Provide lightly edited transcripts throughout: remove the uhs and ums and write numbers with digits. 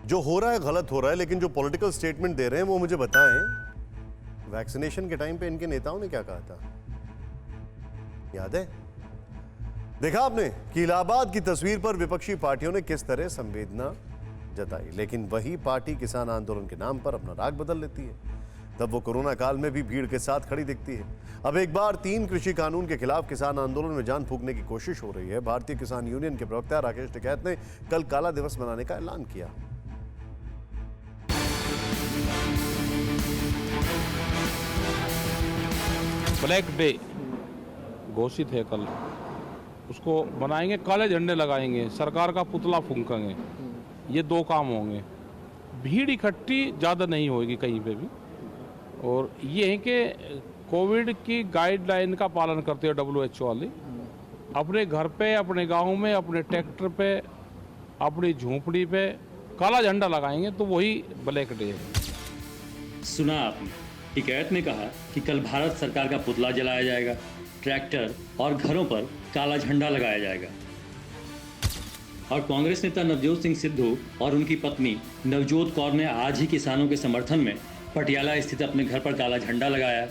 जो हो रहा है गलत हो रहा है, लेकिन जो पॉलिटिकल स्टेटमेंट दे रहे हैं वो मुझे बताएं, वैक्सीनेशन के टाइम पे इनके नेताओं ने क्या कहा था? याद है? देखा आपने कि इलाहाबाद की तस्वीर पर विपक्षी पार्टियों ने किस तरह संवेदना जताई, लेकिन वही पार्टी किसान आंदोलन के नाम पर अपना राग बदल लेती है। तब वो कोरोना काल में भी भीड़ के साथ खड़ी दिखती है। अब एक बार 3 कृषि कानून के खिलाफ किसान आंदोलन में जान फूंकने की कोशिश हो रही है। भारतीय किसान यूनियन के प्रवक्ता राकेश टिकैत ने कल काला दिवस मनाने का ऐलान किया। ब्लैक डे घोषित है कल, उसको बनाएंगे, काले झंडे लगाएंगे, सरकार का पुतला फूंकेंगे। ये 2 काम होंगे। भीड़ इकट्ठी ज़्यादा नहीं होगी कहीं पे भी, और ये है कि कोविड की गाइडलाइन का पालन करते हो WHO वाली। अपने घर पे, अपने गांव में, अपने ट्रैक्टर पे, अपनी झोंपड़ी पे काला झंडा लगाएंगे, तो वही ब्लैक डे है। सुना आपने, टिकैत ने कहा कि कल भारत सरकार का पुतला जलाया जाएगा, ट्रैक्टर और घरों पर काला झंडा लगाया जाएगा। और कांग्रेस नेता नवजोत सिंह सिद्धू और उनकी पत्नी नवजोत कौर ने आज ही किसानों के समर्थन में पटियाला स्थित अपने घर पर काला झंडा लगाया।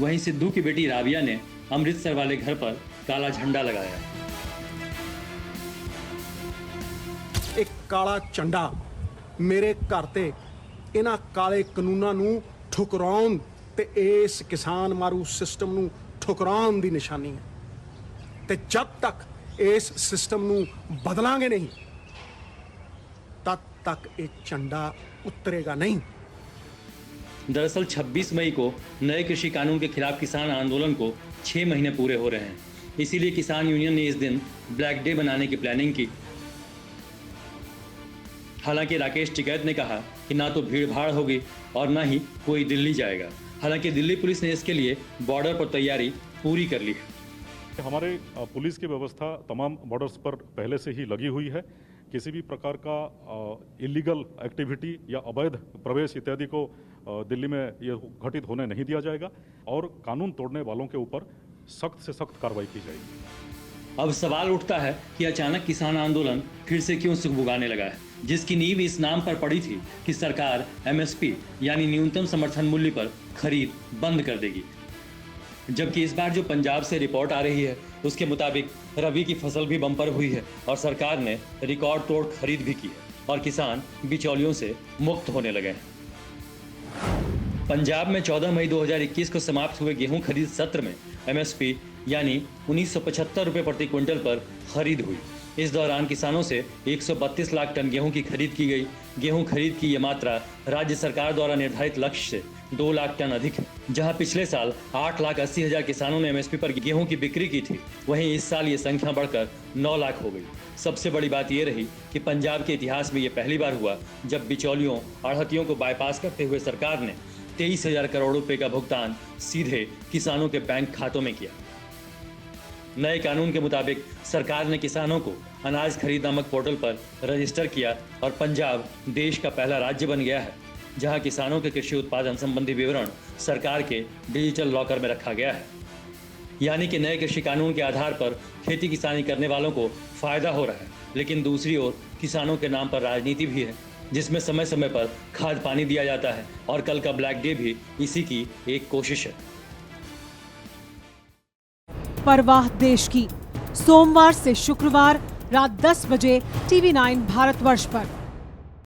वहीं सिद्धू की बेटी राबिया ने अमृतसर वाले घर पर काला झंडा लगाया। एक काला झंडा मेरे घर ते इन्हां काले कानूनां नूं ठुकराउण ते इस किसान मारू सिस्टम नूं ठुकराउण दी निशानी है। ते जब तक इस सिस्टम नूं बदलांगे नहीं, तब तक ये झंडा उतरेगा नहीं। दरअसल 26 मई को नए कृषि कानून के खिलाफ किसान आंदोलन को 6 महीने पूरे हो रहे हैं। इसीलिए किसान यूनियन ने इस दिन ब्लैक डे बनाने की प्लानिंग की। हालांकि राकेश टिकैत ने कहा कि ना तो भीड़ भाड़ होगी और ना ही कोई दिल्ली जाएगा। हालांकि दिल्ली पुलिस ने इसके लिए बॉर्डर पर तैयारी पूरी कर ली है। हमारे पुलिस की व्यवस्था तमाम बॉर्डर्स पर पहले से ही लगी हुई है। किसी भी प्रकार का इलीगल एक्टिविटी या अवैध प्रवेश इत्यादि को दिल्ली में ये घटित होने नहीं दिया जाएगा और कानून तोड़ने वालों के ऊपर सख्त से सख्त कार्रवाई की जाएगी। अब सवाल उठता है कि अचानक किसान आंदोलन फिर से क्यों सुगबुगाने लगा है, जिसकी नींव इस नाम पर पड़ी थी कि सरकार MSP यानी न्यूनतम समर्थन मूल्य पर खरीद बंद कर देगी। जबकि इस बार जो पंजाब से रिपोर्ट आ रही है उसके मुताबिक रबी की फसल भी बम्पर हुई है और सरकार ने रिकॉर्ड तोड़ खरीद भी की है और किसान बिचौलियों से मुक्त होने लगे हैं। पंजाब में 14 मई 2021 को समाप्त हुए गेहूं खरीद सत्र में MSP यानी 1975 रुपये प्रति क्विंटल पर खरीद हुई। इस दौरान किसानों से 132 लाख टन गेहूं की खरीद की गई। गेहूं खरीद की ये मात्रा राज्य सरकार द्वारा निर्धारित लक्ष्य से 2 लाख टन अधिक है। जहां पिछले साल 8,80,000 किसानों ने MSP पर गेहूं की बिक्री की थी, वहीं इस साल ये संख्या बढ़कर 9 लाख हो गई। सबसे बड़ी बात ये रही कि पंजाब के इतिहास में ये पहली बार हुआ जब बिचौलियों आढ़तियों को बाईपास करते हुए सरकार ने 23,000 करोड़ रुपए का भुगतान सीधे किसानों के बैंक खातों में किया। नए कानून के मुताबिक सरकार ने किसानों को अनाज खरीद नामक पोर्टल पर रजिस्टर किया और पंजाब देश का पहला राज्य बन गया है जहां किसानों के कृषि उत्पादन संबंधी विवरण सरकार के डिजिटल लॉकर में रखा गया है। यानी कि नए कृषि कानून के आधार पर खेती किसानी करने वालों को फायदा हो रहा है, लेकिन दूसरी ओर किसानों के नाम पर राजनीति भी है जिसमें समय समय पर खाद पानी दिया जाता है और कल का ब्लैक डे भी इसी की एक कोशिश है। परवाह देश की, सोमवार से शुक्रवार रात 10 बजे TV9 भारतवर्ष पर।